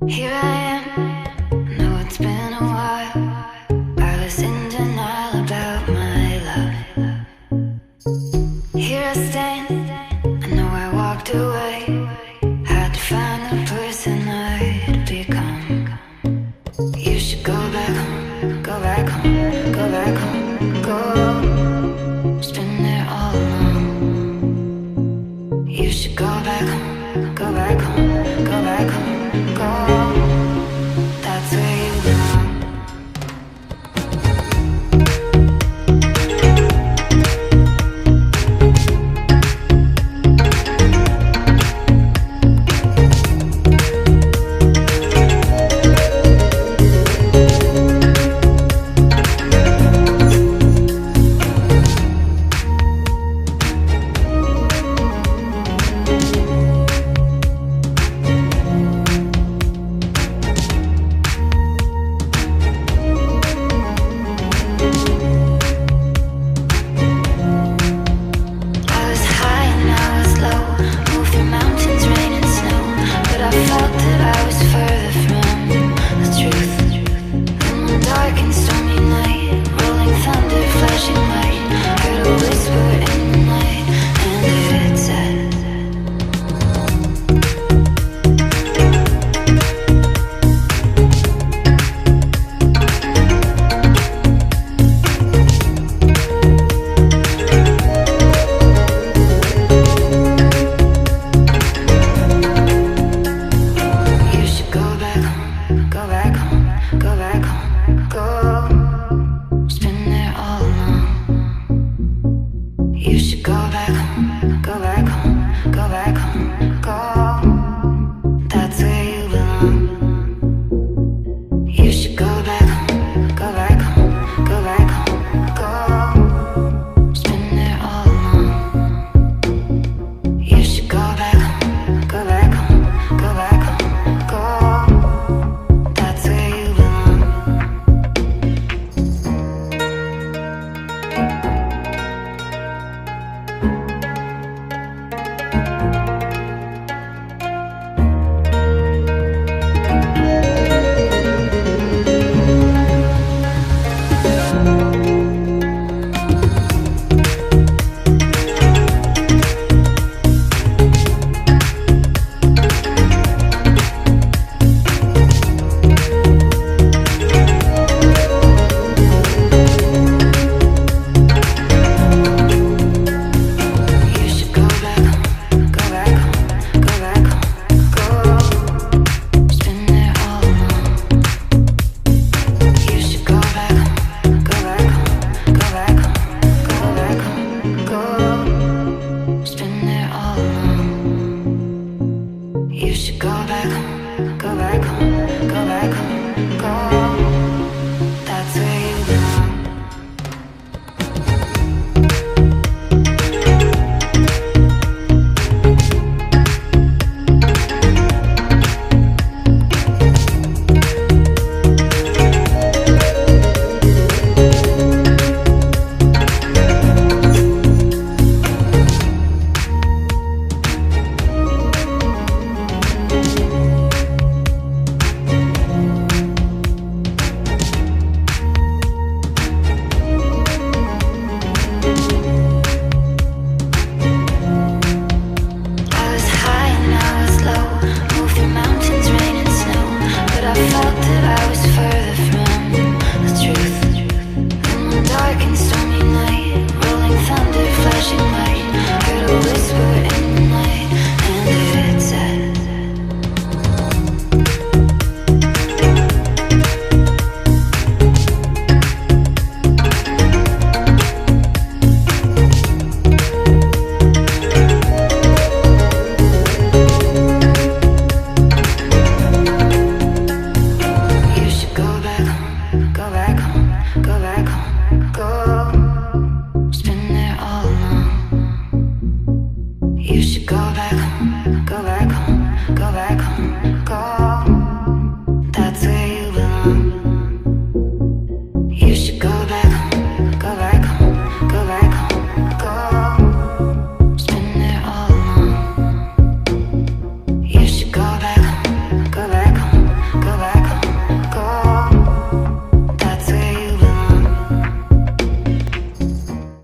Here I am, know it's been a while. I was in denial about my love. Here I stand, I know I walked away. Had to find the person I'd become. You should go back home, go back home, go back home, go. It's been there all along. You should go back home, go back home, go back home, go. That's where you belong. You should go back home, go back home, go back home, go. That's where you belong. You should go back home, go back home, go back home, go. It's been there all along. You should go back home, go back home, go back home, go. That's where you belong. You should go back home, go back home, go